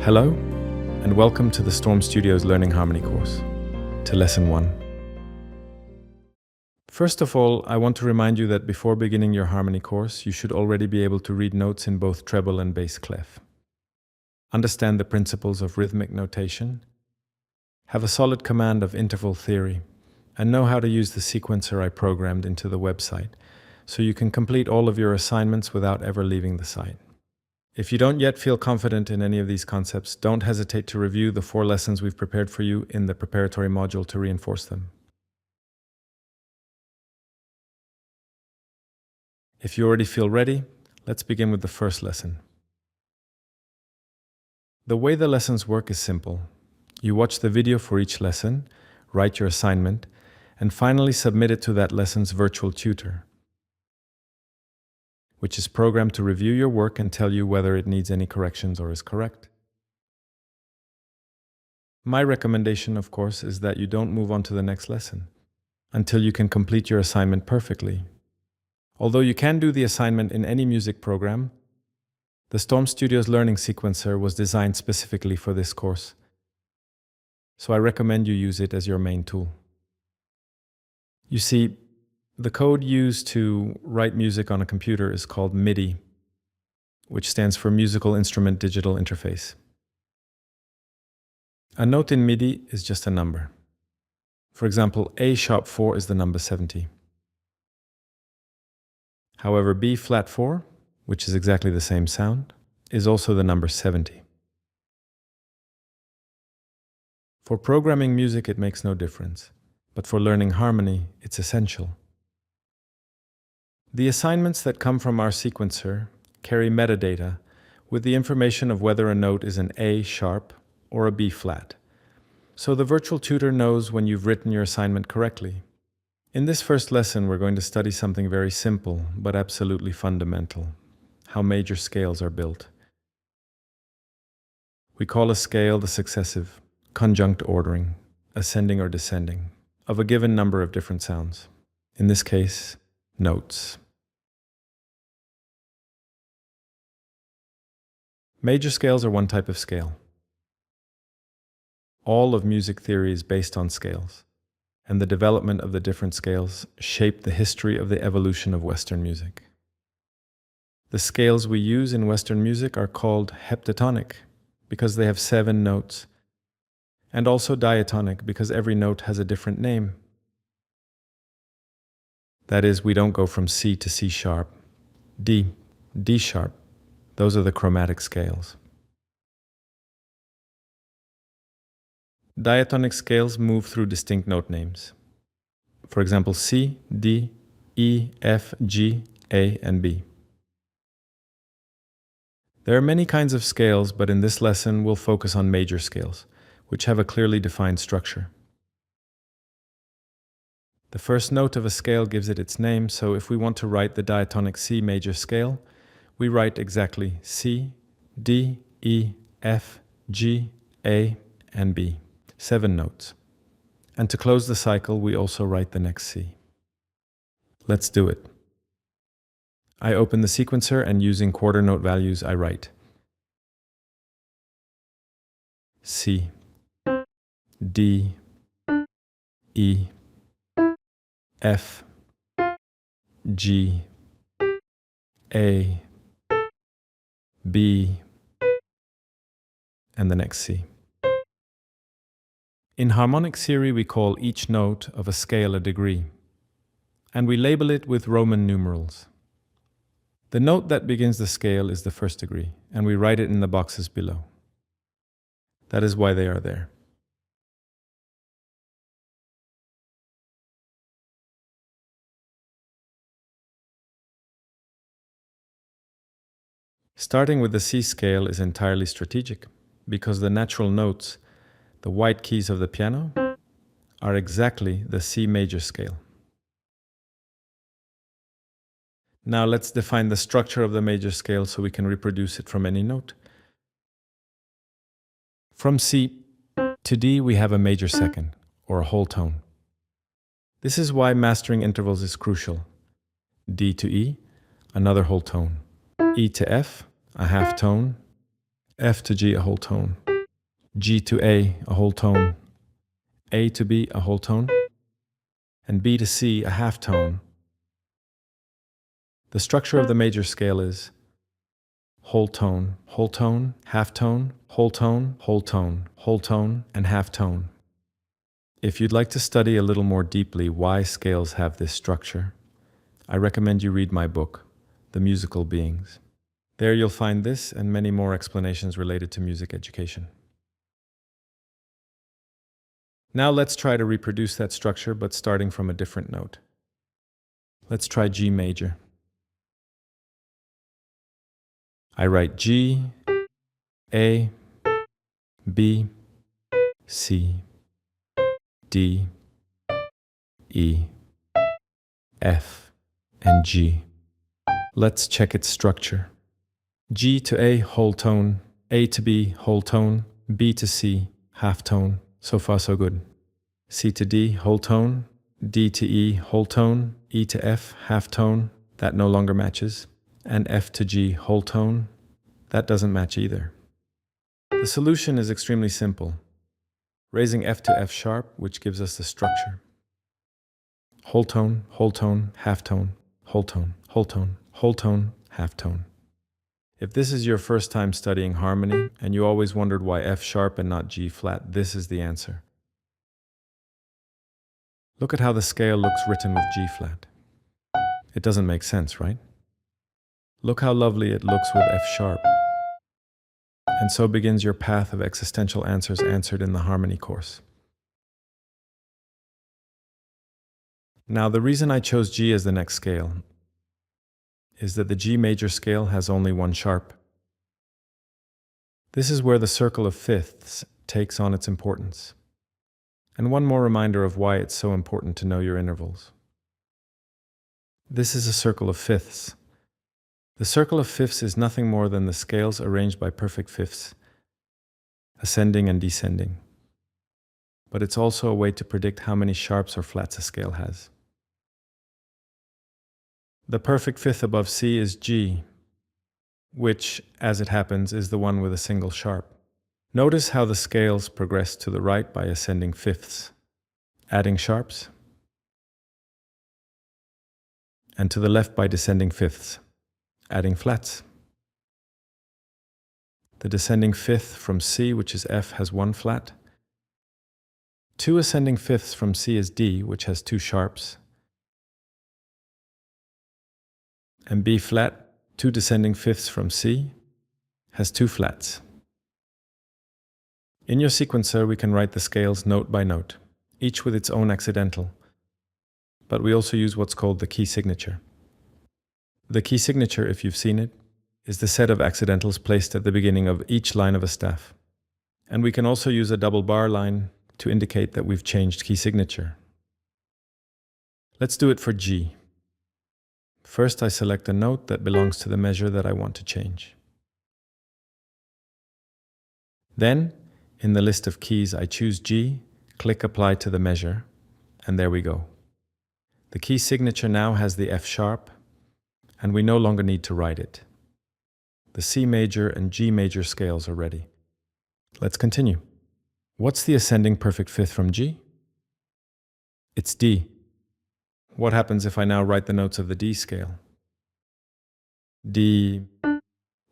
Hello, and welcome to the Storm Studios Learning Harmony course, to Lesson 1. First of all, I want to remind you that before beginning your harmony course, you should already be able to read notes in both treble and bass clef, understand the principles of rhythmic notation, have a solid command of interval theory, and know how to use the sequencer I programmed into the website, so you can complete all of your assignments without ever leaving the site. If you don't yet feel confident in any of these concepts, don't hesitate to review the 4 lessons we've prepared for you in the preparatory module to reinforce them. If you already feel ready, let's begin with the first lesson. The way the lessons work is simple. You watch the video for each lesson, write your assignment, and finally submit it to that lesson's virtual tutor, which is programmed to review your work and tell you whether it needs any corrections or is correct. My recommendation, of course, is that you don't move on to the next lesson until you can complete your assignment perfectly. Although you can do the assignment in any music program, the Storm Studios Learning Sequencer was designed specifically for this course, so I recommend you use it as your main tool. You see, the code used to write music on a computer is called MIDI, which stands for Musical Instrument Digital Interface. A note in MIDI is just a number. For example, A#4 is the number 70. However, B♭4, which is exactly the same sound, is also the number 70. For programming music, it makes no difference, but for learning harmony, it's essential. The assignments that come from our sequencer carry metadata with the information of whether a note is an A# or a B♭, so the virtual tutor knows when you've written your assignment correctly. In this first lesson, we're going to study something very simple but absolutely fundamental: how major scales are built. We call a scale the successive, conjunct ordering, ascending or descending, of a given number of different sounds. In this case, notes. Major scales are one type of scale. All of music theory is based on scales, and the development of the different scales shaped the history of the evolution of Western music. The scales we use in Western music are called heptatonic because they have 7 notes, and also diatonic because every note has a different name. That is, we don't go from C to C#, D, D#. Those are the chromatic scales. Diatonic scales move through distinct note names. For example, C, D, E, F, G, A, and B. There are many kinds of scales, but in this lesson we'll focus on major scales, which have a clearly defined structure. The first note of a scale gives it its name, so if we want to write the diatonic C major scale, we write exactly C, D, E, F, G, A, and B. 7 notes. And to close the cycle, we also write the next C. Let's do it. I open the sequencer and using quarter note values, I write C, D, E, F, G, A, B, and the next C. In harmonic theory, we call each note of a scale a degree, and we label it with Roman numerals. The note that begins the scale is the first degree, and we write it in the boxes below. That is why they are there. Starting with the C scale is entirely strategic, because the natural notes, the white keys of the piano, are exactly the C major scale. Now let's define the structure of the major scale so we can reproduce it from any note. From C to D we have a major second, or a whole tone. This is why mastering intervals is crucial. D to E, another whole tone. E to F, a half tone. F to G, a whole tone. G to A whole tone. A to B, a whole tone. And B to C, a half tone. The structure of the major scale is whole tone, half tone, whole tone, whole tone, and half tone. If you'd like to study a little more deeply why scales have this structure, I recommend you read my book, The Musical Beings. There you'll find this and many more explanations related to music education. Now let's try to reproduce that structure, but starting from a different note. Let's try G major. I write G, A, B, C, D, E, F, and G. Let's check its structure. G to A, whole tone, A to B, whole tone, B to C, half tone. So far so good. C to D, whole tone, D to E, whole tone, E to F, half tone. That no longer matches. And F to G, whole tone. That doesn't match either. The solution is extremely simple. Raising F to F sharp, which gives us the structure. Whole tone, half tone, whole tone, half tone. If this is your first time studying harmony, and you always wondered why F sharp and not G flat, this is the answer. Look at how the scale looks written with G flat. It doesn't make sense, right? Look how lovely it looks with F sharp. And so begins your path of existential answers answered in the harmony course. Now, the reason I chose G as the next scale is that the G major scale has only one sharp. This is where the circle of fifths takes on its importance. And one more reminder of why it's so important to know your intervals. This is a circle of fifths. The circle of fifths is nothing more than the scales arranged by perfect fifths, ascending and descending. But it's also a way to predict how many sharps or flats a scale has. The perfect fifth above C is G, which, as it happens, is the one with a single sharp. Notice how the scales progress to the right by ascending fifths, adding sharps, and to the left by descending fifths, adding flats. The descending fifth from C, which is F, has one flat. Two ascending fifths from C is D, which has two sharps. And B flat, two descending fifths from C, has two flats. In your sequencer, we can write the scales note by note, each with its own accidental, but we also use what's called the key signature. The key signature, if you've seen it, is the set of accidentals placed at the beginning of each line of a staff. And we can also use a double bar line to indicate that we've changed key signature. Let's do it for G. First, I select a note that belongs to the measure that I want to change. Then, in the list of keys, I choose G, click Apply to the measure, and there we go. The key signature now has the F sharp, and we no longer need to write it. The C major and G major scales are ready. Let's continue. What's the ascending perfect fifth from G? It's D. What happens if I now write the notes of the D scale? D,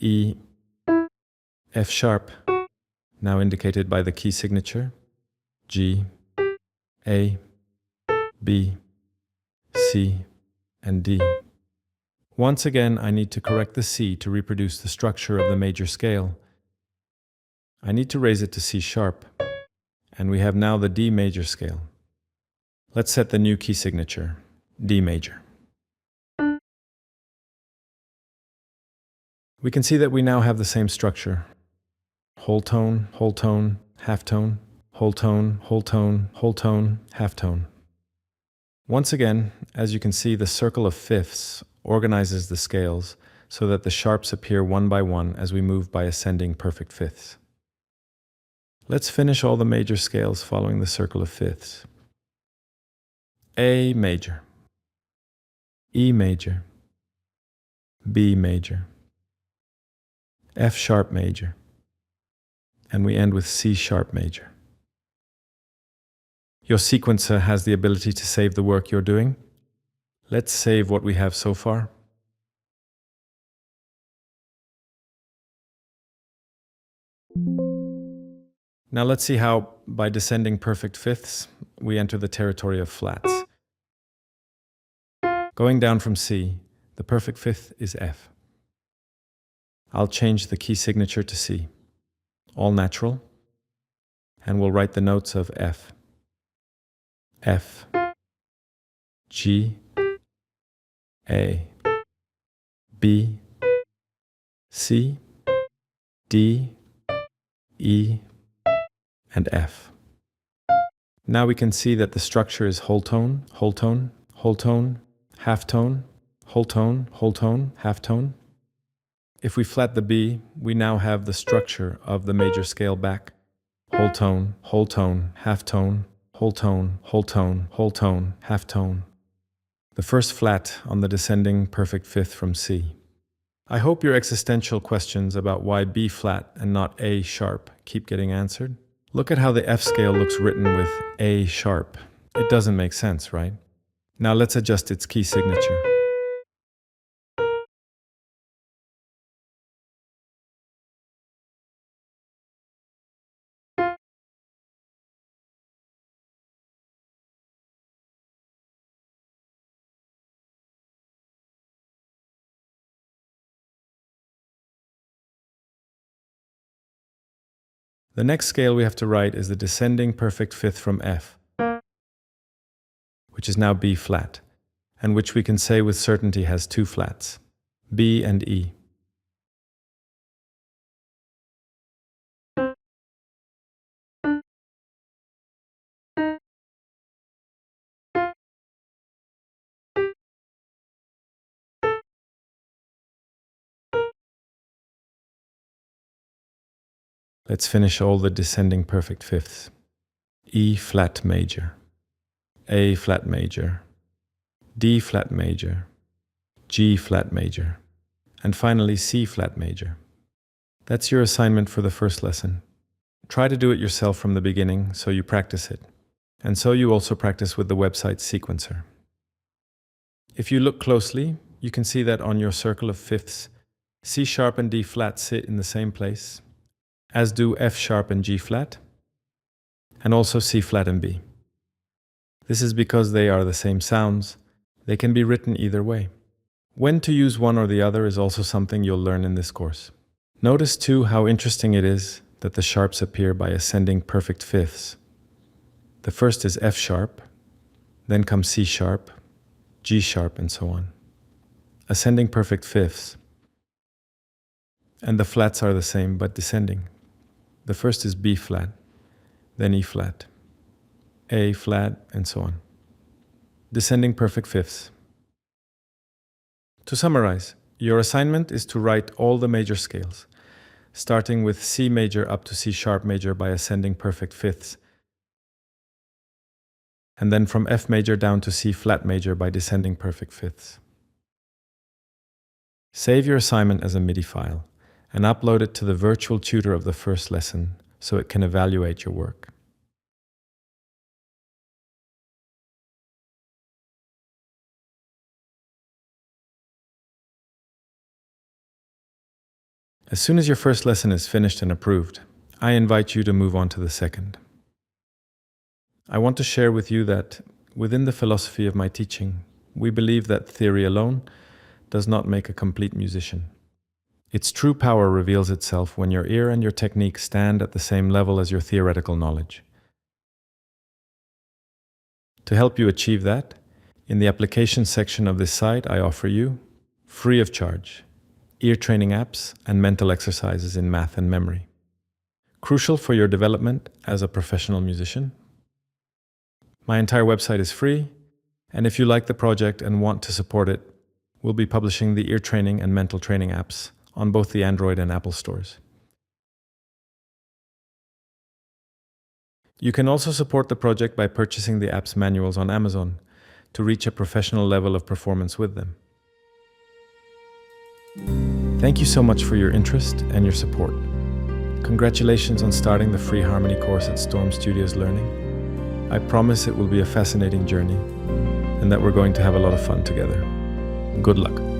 E, F sharp, now indicated by the key signature, G, A, B, C, and D. Once again, I need to correct the C to reproduce the structure of the major scale. I need to raise it to C sharp, and we have now the D major scale. Let's set the new key signature, D major. We can see that we now have the same structure. Whole tone, half tone, whole tone, half tone. Once again, as you can see, the circle of fifths organizes the scales so that the sharps appear one by one as we move by ascending perfect fifths. Let's finish all the major scales following the circle of fifths. A major, E major, B major, F sharp major, and we end with C sharp major. Your sequencer has the ability to save the work you're doing. Let's save what we have so far. Now let's see how, by descending perfect fifths, we enter the territory of flats. Going down from C, the perfect fifth is F. I'll change the key signature to C, all natural, and we'll write the notes of F, F, G, A, B, C, D, E, and F. Now we can see that the structure is whole tone, whole tone, whole tone, half tone, whole tone, whole tone, half tone. If we flat the B, we now have the structure of the major scale back. Whole tone, half tone, whole tone, whole tone, whole tone, half tone. The first flat on the descending perfect fifth from C. I hope your existential questions about why B flat and not A sharp keep getting answered. Look at how the F scale looks written with A sharp. It doesn't make sense, right? Now let's adjust its key signature. The next scale we have to write is the descending perfect fifth from F, which is now B flat, and which we can say with certainty has two flats, B and E. Let's finish all the descending perfect fifths. E flat major, A flat major, D flat major, G flat major, and finally C flat major. That's your assignment for the first lesson. Try to do it yourself from the beginning so you practice it, and so you also practice with the website sequencer. If you look closely, you can see that on your circle of fifths, C sharp and D flat sit in the same place, as do F sharp and G flat, and also C flat and B. This is because they are the same sounds. They can be written either way. When to use one or the other is also something you'll learn in this course. Notice too how interesting it is that the sharps appear by ascending perfect fifths. The first is F sharp, then comes C sharp, G sharp, and so on. Ascending perfect fifths. And the flats are the same but descending. The first is B flat, then E flat, A flat, and so on. Descending perfect fifths. To summarize, your assignment is to write all the major scales, starting with C major up to C sharp major by ascending perfect fifths, and then from F major down to C flat major by descending perfect fifths. Save your assignment as a MIDI file and upload it to the virtual tutor of the first lesson so it can evaluate your work. As soon as your first lesson is finished and approved, I invite you to move on to the second. I want to share with you that within the philosophy of my teaching, we believe that theory alone does not make a complete musician. Its true power reveals itself when your ear and your technique stand at the same level as your theoretical knowledge. To help you achieve that, in the application section of this site, I offer you, free of charge, ear training apps and mental exercises in math and memory. Crucial for your development as a professional musician. My entire website is free, and if you like the project and want to support it, we'll be publishing the ear training and mental training apps on both the Android and Apple stores. You can also support the project by purchasing the apps manuals on Amazon to reach a professional level of performance with them. Thank you so much for your interest and your support. Congratulations on starting the free harmony course at Storm Studios Learning. I promise it will be a fascinating journey and that we're going to have a lot of fun together. Good luck.